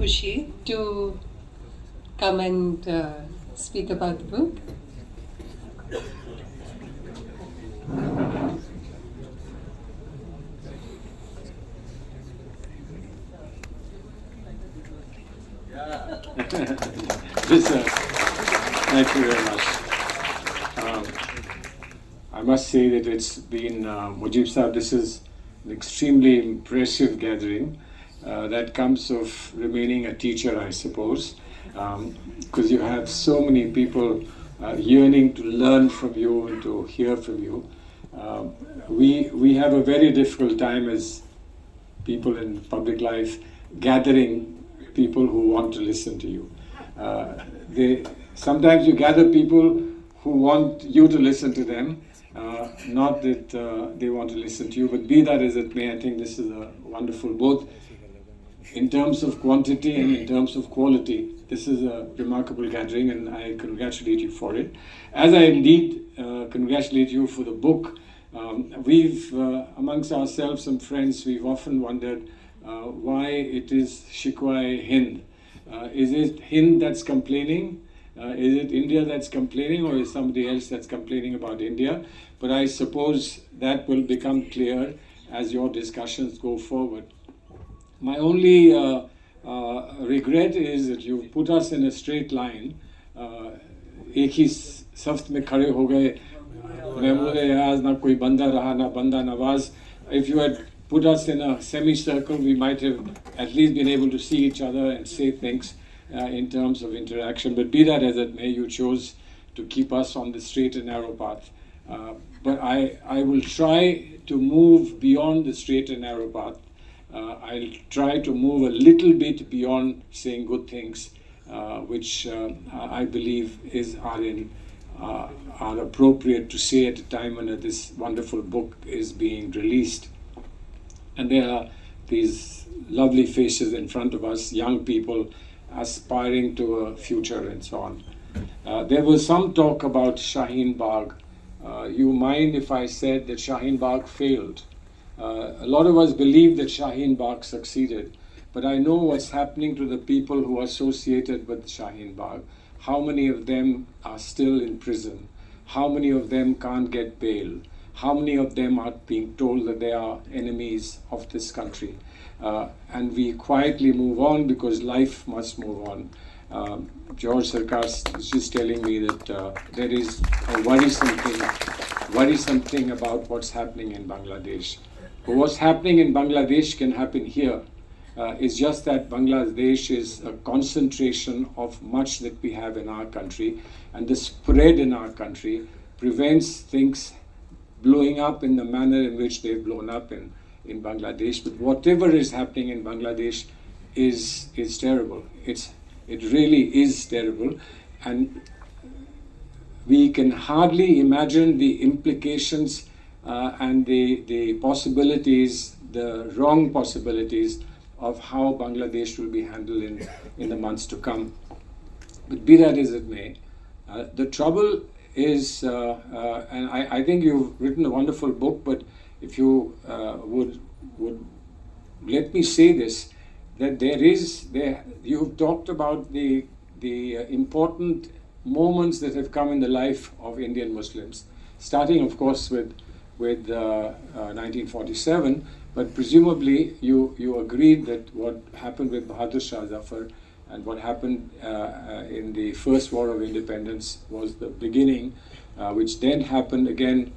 Khurshid to come and speak about the book. Thank you very much. I must say that it's been, Mujib Sahib, this is an extremely impressive gathering that comes of remaining a teacher, I suppose, because you have so many people yearning to learn from you and to hear from you. We have a very difficult time as people in public life gathering people who want to listen to you. Sometimes you gather people who want you to listen to them, not that they want to listen to you, but be that as it may, I think this is a wonderful, both in terms of quantity and in terms of quality. This is a remarkable gathering and I congratulate you for it. As I indeed congratulate you for the book. We've, amongst ourselves, some friends, we've often wondered why it is Shikwa Hind. Is it Hind that's complaining? Is it India that's complaining, or is somebody else that's complaining about India? But I suppose that will become clear as your discussions go forward. My only regret is that you've put us in a straight line. एक ही soft में खड़े हो गए, महमूद एयाज ना कोई बंदा रहा ना बंदा Nawaz. If you had put us in a semicircle, we might have at least been able to see each other and say things in terms of interaction. But be that as it may, you chose to keep us on the straight and narrow path. But I will try to move beyond the straight and narrow path. I'll try to move a little bit beyond saying good things, which I believe are appropriate to say at a time when this wonderful book is being released. And there are these lovely faces in front of us, young people aspiring to a future and so on. There was some talk about Shaheen Bagh. You mind if I said that Shaheen Bagh failed? A lot of us believe that Shaheen Bagh succeeded, but I know what's happening to the people who are associated with Shaheen Bagh. How many of them are still in prison? How many of them can't get bail? How many of them are being told that they are enemies of this country? And we quietly move on because life must move on. George Sarkar is just telling me that there is a worrisome thing about what's happening in Bangladesh. But what's happening in Bangladesh can happen here. It's just that Bangladesh is a concentration of much that we have in our country, and the spread in our country prevents things blowing up in the manner in which they've blown up in Bangladesh. But whatever is happening in Bangladesh is terrible. It really is terrible, and we can hardly imagine the implications and the possibilities, the wrong possibilities of how Bangladesh will be handled in the months to come. But be that as it may, the trouble is, and I think you've written a wonderful book, but if you would let me say this, that you've talked about the important moments that have come in the life of Indian Muslims, starting of course with 1947, but presumably you agreed that what happened with Bahadur Shah Zafar and what happened in the First War of Independence was the beginning, which then happened again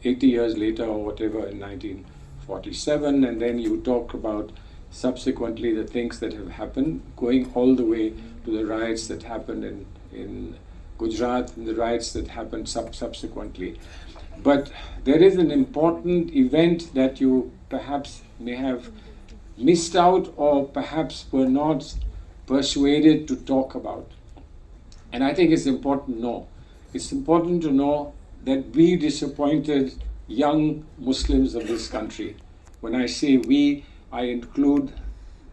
80 years later or whatever in 1947, and then you talk about subsequently the things that have happened, going all the way to the riots that happened in Gujarat and the riots that happened subsequently. But there is an important event that you perhaps may have missed out or perhaps were not persuaded to talk about. And I think it's important to know. It's important to know that we disappointed young Muslims of this country. When I say we, I include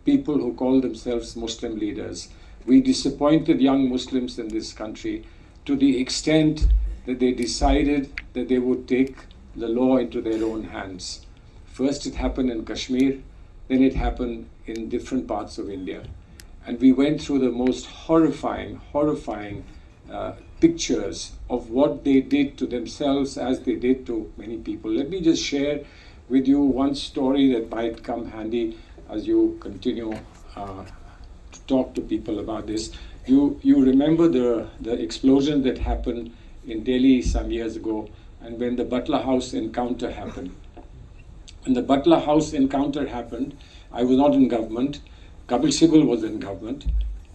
people who call themselves Muslim leaders. We disappointed young Muslims in this country to the extent that they decided that they would take the law into their own hands. First it happened in Kashmir, then it happened in different parts of India. and we went through the most horrifying pictures of what they did to themselves as they did to many people. Let me just share with you one story that might come handy as you continue to talk to people about this. You remember the explosion that happened in Delhi some years ago, and when the Butler House encounter happened. When the Butler House encounter happened, I was not in government, Kapil Sibal was in government,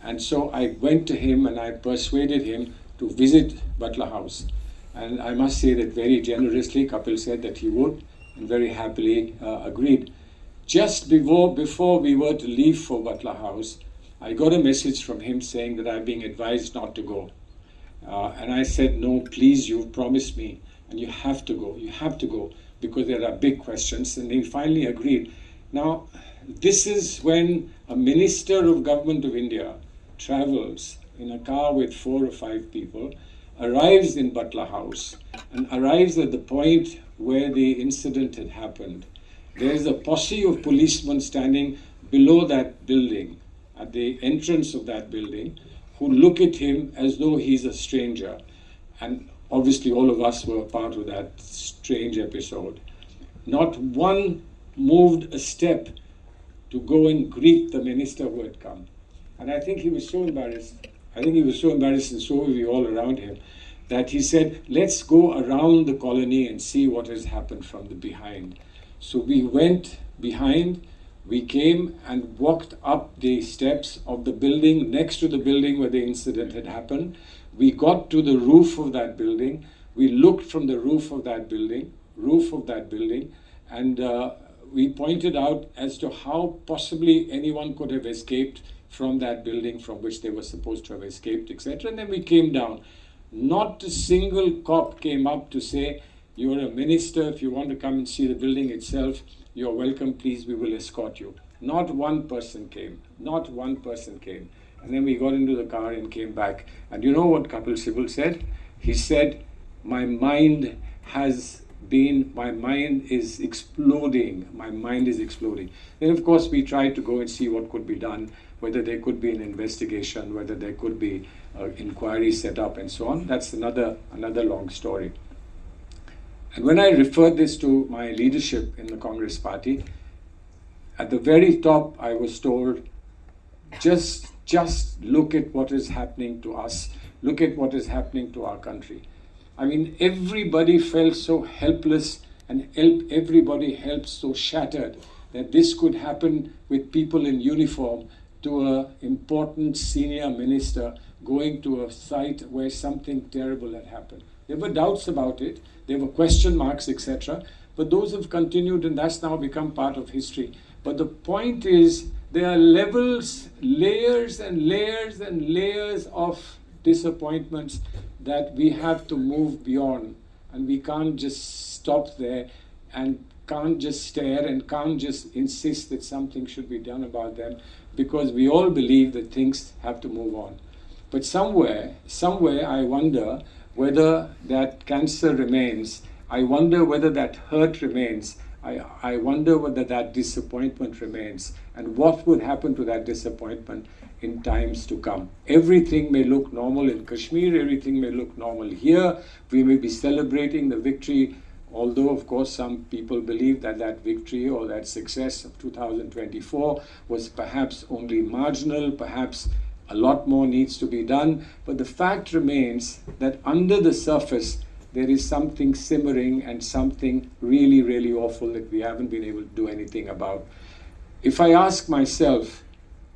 and so I went to him and I persuaded him to visit Butler House. And I must say that very generously, Kapil said that he would, and very happily agreed. Just before we were to leave for Butler House, I got a message from him saying that I'm being advised not to go. And I said, no, please, you've promised me, and you have to go, because there are big questions. And he finally agreed. Now, this is when a minister of government of India travels in a car with 4 or 5 people, arrives in Butler House, and arrives at the point where the incident had happened. There is a posse of policemen standing below that building, at the entrance of that building, who look at him as though he's a stranger. And obviously all of us were part of that strange episode. Not one moved a step to go and greet the minister who had come. And I think he was so embarrassed. And so were we all around him, that he said, let's go around the colony and see what has happened from the behind. So we went behind, we came and walked up the steps of the building, next to the building where the incident had happened. We got to the roof of that building. We looked from the roof of that building, and we pointed out as to how possibly anyone could have escaped from that building from which they were supposed to have escaped, etc. And then we came down. Not a single cop came up to say, you're a minister, if you want to come and see the building itself, you're welcome, please, we will escort you. Not one person came. And then we got into the car and came back. And you know what Kapil Sibal said? He said, my mind is exploding. Then of course we tried to go and see what could be done, whether there could be an investigation, whether there could be inquiry set up and so on. That's another long story. And when I referred this to my leadership in the Congress party, at the very top I was told, just look at what is happening to us, look at what is happening to our country. I mean, everybody felt so helpless and everybody felt so shattered that this could happen with people in uniform to an important senior minister going to a site where something terrible had happened. There were doubts about it, there were question marks, etc. But those have continued, and that's now become part of history. But the point is, there are levels, layers and layers and layers of disappointments that we have to move beyond. And we can't just stop there and can't just stare and can't just insist that something should be done about them, because we all believe that things have to move on. But somewhere I wonder whether that cancer remains. I wonder whether that hurt remains. I wonder whether that disappointment remains, and what would happen to that disappointment in times to come. Everything may look normal in Kashmir, everything may look normal here. We may be celebrating the victory, although of course some people believe that that victory or that success of 2024 was perhaps only marginal, perhaps a lot more needs to be done. But the fact remains that under the surface, there is something simmering and something really, really awful that we haven't been able to do anything about. If I ask myself,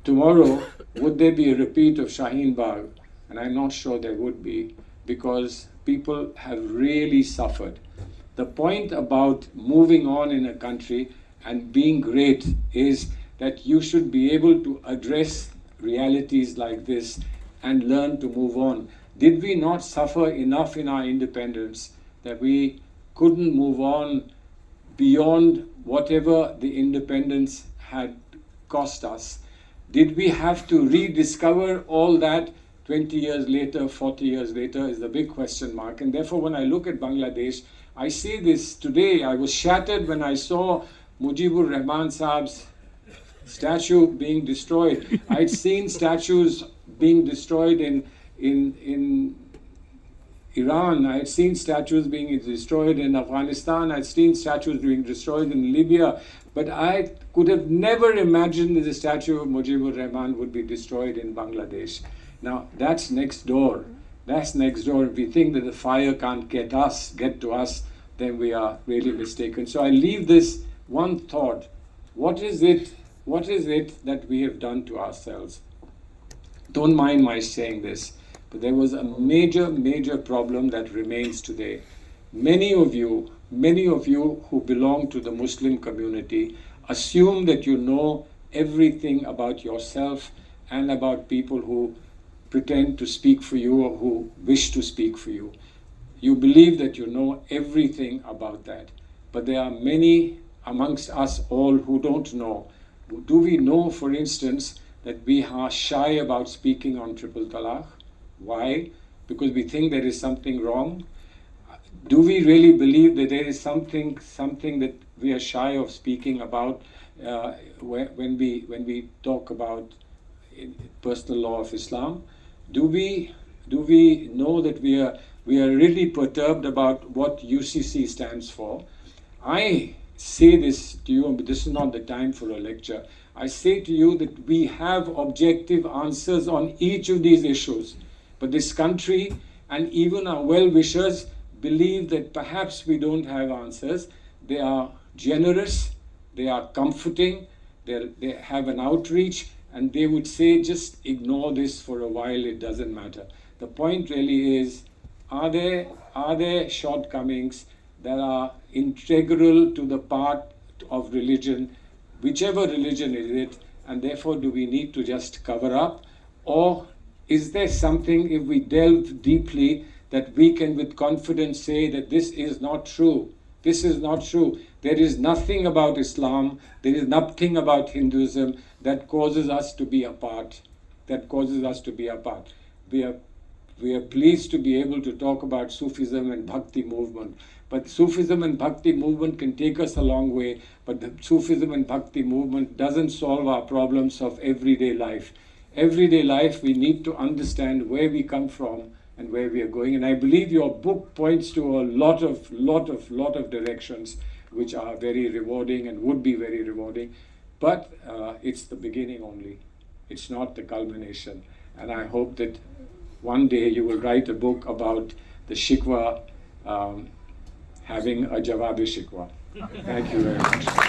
tomorrow, would there be a repeat of Shaheen Bagh? And I'm not sure there would be, because people have really suffered. The point about moving on in a country and being great is that you should be able to address realities like this and learn to move on. Did we not suffer enough in our independence that we couldn't move on beyond whatever the independence had cost us? Did we have to rediscover all that 20 years later, 40 years later, is the big question mark. And therefore, when I look at Bangladesh, I say this today, I was shattered when I saw Mujibur Rahman Saab's statue being destroyed. I'd seen statues being destroyed in Iran. I'd seen statues being destroyed in Afghanistan. I'd seen statues being destroyed in Libya. But I could have never imagined that the statue of Mujibur Rahman would be destroyed in Bangladesh. Now, that's next door. That's next door. If we think that the fire can't get to us, then we are really mistaken. So I leave this one thought. What is it that we have done to ourselves? Don't mind my saying this, but there was a major problem that remains today. Many of you who belong to the Muslim community assume that you know everything about yourself and about people who pretend to speak for you or who wish to speak for you. You believe that you know everything about that. But there are many amongst us all who don't know. Do we know, for instance, that we are shy about speaking on triple talaq? Why? Because we think there is something wrong. Do we really believe that there is something that we are shy of speaking about when we talk about personal law of Islam? Do we know that we are really perturbed about what UCC stands for? I say this to you, but this is not the time for a lecture. I say to you that we have objective answers on each of these issues. But this country and even our well-wishers believe that perhaps we don't have answers. They are generous, they are comforting, they have an outreach, and they would say, just ignore this for a while, it doesn't matter. The point really is, are there shortcomings that are integral to the part of religion, whichever religion is it, and therefore do we need to just cover up? Or is there something, if we delve deeply, that we can with confidence say that this is not true? This is not true. There is nothing about Islam, there is nothing about Hinduism that causes us to be apart. We are pleased to be able to talk about Sufism and Bhakti movement. But Sufism and Bhakti movement can take us a long way, but the Sufism and Bhakti movement doesn't solve our problems of everyday life. Everyday life, we need to understand where we come from and where we are going. And I believe your book points to a lot of directions which are very rewarding and would be very rewarding. But it's the beginning only. It's not the culmination. And I hope that one day you will write a book about the shikwa having a Jawabi shikwa. Thank you very much.